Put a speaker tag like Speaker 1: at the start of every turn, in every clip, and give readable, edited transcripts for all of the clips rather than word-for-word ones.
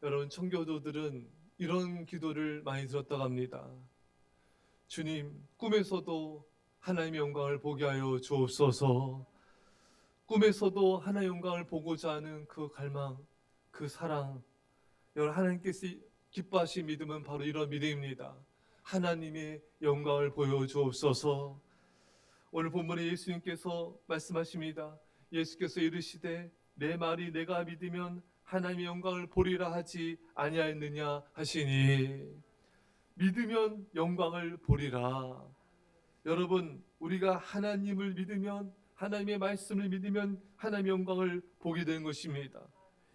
Speaker 1: 여러분, 청교도들은 이런 기도를 많이 들었다고 합니다. 주님, 꿈에서도 하나님의 영광을 보게 하여 주옵소서. 꿈에서도 하나님의 영광을 보고자 하는 그 갈망, 그 사랑, 여러분, 하나님께서 기뻐하신 믿음은 바로 이런 믿음입니다. 하나님의 영광을 보여주옵소서. 오늘 본문에 예수님께서 말씀하십니다. 예수께서 이르시되 내 말이 내가 믿으면 하나님의 영광을 보리라 하지 아니하였느냐 하시니, 믿으면 영광을 보리라. 여러분, 우리가 하나님을 믿으면, 하나님의 말씀을 믿으면 하나님의 영광을 보게 되는 것입니다.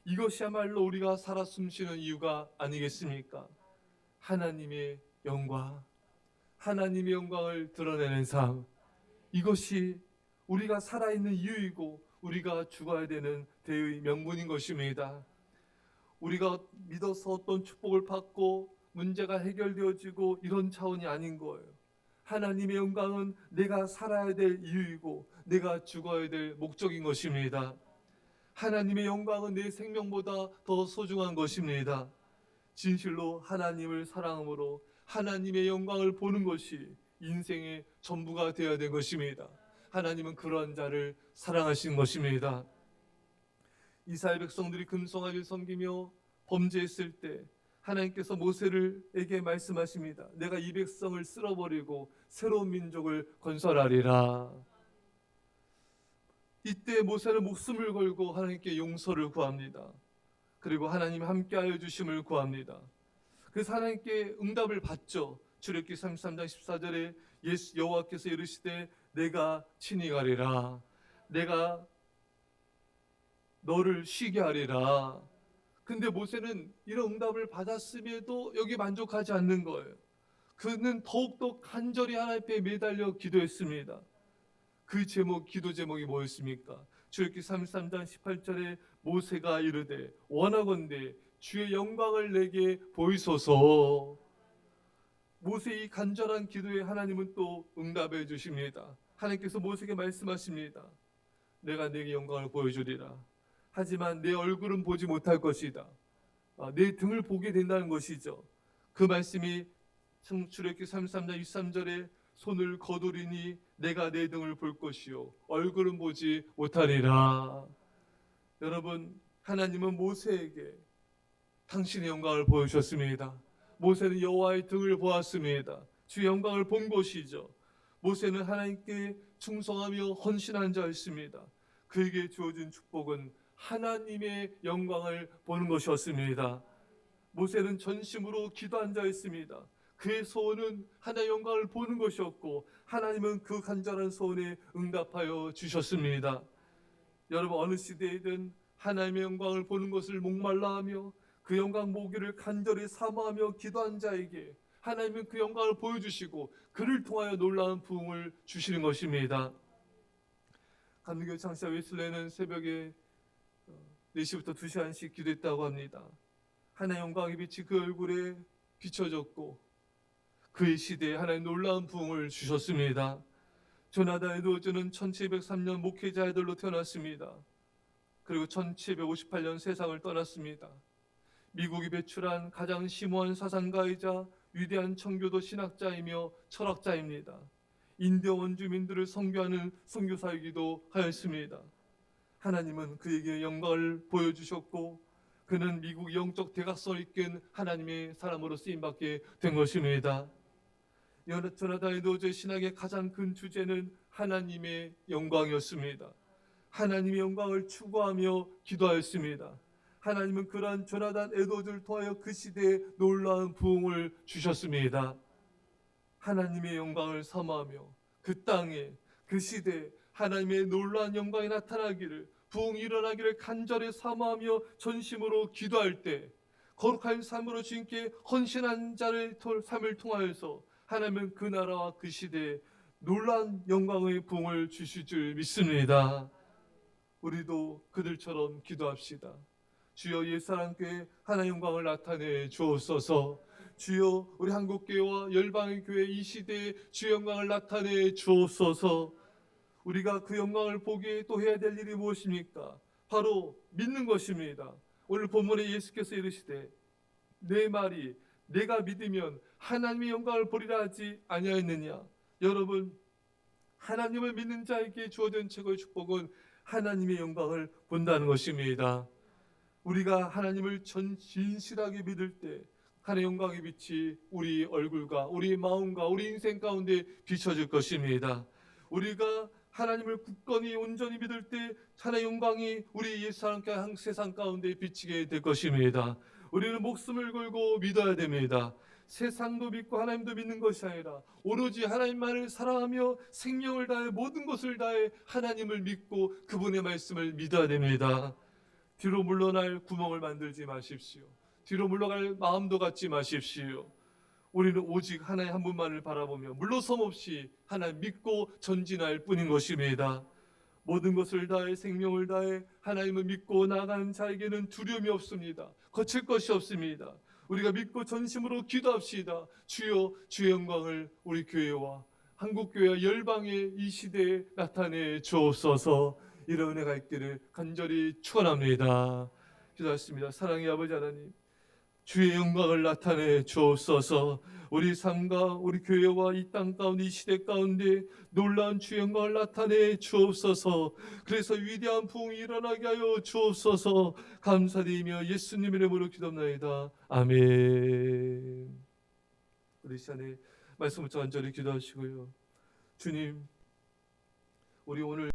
Speaker 1: 이것이야말로 우리가 살아 숨쉬는 이유가 아니겠습니까? 하나님의 영광, 하나님의 영광을 드러내는 삶, 이것이 우리가 살아있는 이유이고 우리가 죽어야 되는 대의 명분인 것입니다. 우리가 믿어서 어떤 축복을 받고 문제가 해결되어지고 이런 차원이 아닌 거예요. 하나님의 영광은 내가 살아야 될 이유이고 내가 죽어야 될 목적인 것입니다. 하나님의 영광은 내 생명보다 더 소중한 것입니다. 진실로 하나님을 사랑함으로 하나님의 영광을 보는 것이 인생의 전부가 되어야 될 것입니다. 하나님은 그러한 자를 사랑하신 것입니다. 이스라엘 백성들이 금송아지를 섬기며 범죄했을 때 하나님께서 모세에게 말씀하십니다. 내가 이 백성을 쓸어버리고 새로운 민족을 건설하리라. 이때 모세는 목숨을 걸고 하나님께 용서를 구합니다. 그리고 하나님 함께하여 주심을 구합니다. 그래서 하나님께 응답을 받죠. 출애굽기 33장 14절에 여호와께서 이르시되 내가 친히 가리라. 내가 너를 쉬게 하리라. 근데 모세는 이런 응답을 받았음에도 여기 만족하지 않는 거예요. 그는 더욱더 간절히 하나님 앞에 매달려 기도했습니다. 그 기도 제목이 뭐였습니까? 출애굽기 33장 18절에 모세가 이르되 원하건대 주의 영광을 내게 보이소서. 모세의 이 간절한 기도에 하나님은 또 응답해 주십니다. 하나님께서 모세에게 말씀하십니다. 내가 내게 영광을 보여주리라. 하지만 내 얼굴은 보지 못할 것이다. 내 등을 보게 된다는 것이죠. 그 말씀이 출애굽기 33장 23절에 손을 거두리니 내가 내 등을 볼 것이요 얼굴은 보지 못하리라. 여러분, 하나님은 모세에게 당신의 영광을 보여주셨습니다. 모세는 여호와의 등을 보았습니다. 주의 영광을 본 것이죠. 모세는 하나님께 충성하며 헌신한 자였습니다. 그에게 주어진 축복은 하나님의 영광을 보는 것이었습니다. 모세는 전심으로 기도한 자였습니다. 그의 소원은 하나님의 영광을 보는 것이었고 하나님은 그 간절한 소원에 응답하여 주셨습니다. 여러분, 어느 시대이든 하나님의 영광을 보는 것을 목말라하며 그 영광 보기를 간절히 사모하며 기도한 자에게 하나님은 그 영광을 보여주시고 그를 통하여 놀라운 부흥을 주시는 것입니다. 감리교 창시자 웨슬레는 새벽에 4시부터 2시간씩 기도했다고 합니다. 하나님의 영광의 빛이 그 얼굴에 비춰졌고 그의 시대에 하나님 놀라운 부흥을 주셨습니다. 조나단 에드워즈는 1703년 목회자 아들로 태어났습니다. 그리고 1758년 세상을 떠났습니다. 미국이 배출한 가장 심오한 사상가이자 위대한 청교도 신학자이며 철학자입니다. 인디어 원주민들을 선교하는 선교사이기도 하였습니다. 하나님은 그에게 영광을 보여주셨고 그는 미국 영적 대각선을 이끈 하나님의 사람으로 쓰임받게 된 것입니다. 조나단 에드워즈의 신학의 가장 큰 주제는 하나님의 영광이었습니다. 하나님의 영광을 추구하며 기도하였습니다. 하나님은 그러한 조나단 에드워즈를 통하여 그 시대에 놀라운 부흥을 주셨습니다. 하나님의 영광을 사모하며 그 땅에 그 시대에 하나님의 놀라운 영광이 나타나기를, 부흥이 일어나기를 간절히 사모하며 전심으로 기도할 때 거룩한 삶으로 주님께 헌신한 자의 삶을 통하여서 하나님은 그 나라와 그 시대에 놀라운 영광의 부흥을 주실 줄 믿습니다. 우리도 그들처럼 기도합시다. 주여, 옛사랑교회 하나님의 영광을 나타내 주옵소서. 주여, 우리 한국교회와 열방의 교회 이 시대에 주의 영광을 나타내 주옵소서. 우리가 그 영광을 보게 또 해야 될 일이 무엇입니까? 바로 믿는 것입니다. 오늘 본문에 예수께서 이르시되 내 말이 내가 믿으면 하나님의 영광을 보리라 하지 아니하였느냐. 여러분, 하나님을 믿는 자에게 주어진 최고의 축복은 하나님의 영광을 본다는 것입니다. 우리가 하나님을 진실하게 믿을 때 하나님의 영광의 빛이 우리 얼굴과 우리 마음과 우리 인생 가운데 비춰질 것입니다. 우리가 하나님을 굳건히 온전히 믿을 때 하나님의 영광이 우리 옛사람과 세상 가운데 비치게 될 것입니다. 우리는 목숨을 걸고 믿어야 됩니다. 세상도 믿고 하나님도 믿는 것이 아니라 오로지 하나님만을 사랑하며 생명을 다해 모든 것을 다해 하나님을 믿고 그분의 말씀을 믿어야 됩니다. 뒤로 물러날 구멍을 만들지 마십시오. 뒤로 물러갈 마음도 갖지 마십시오. 우리는 오직 하나님 한 분만을 바라보며 물러섬 없이 하나님 믿고 전진할 뿐인 것입니다. 모든 것을 다해 생명을 다해 하나님을 믿고 나가는 자에게는 두려움이 없습니다. 거칠 것이 없습니다. 우리가 믿고 전심으로 기도합시다. 주여, 주의 영광을 우리 교회와 한국교회와 열방의 이 시대에 나타내 주옵소서. 이런 은혜가 있기를 간절히 축원합니다. 기도하십니다. 사랑의 아버지 하나님, 주의 영광을 나타내 주옵소서. 우리 삶과 우리 교회와 이 땅 가운데 이 시대 가운데 놀라운 주의 영광을 나타내 주옵소서. 그래서 위대한 부흥이 일어나게 하여 주옵소서. 감사드리며 예수님 이름으로 기도합나이다. 아멘. 우리 시간에 말씀을 간절히 기도하시고요. 주님, 우리 오늘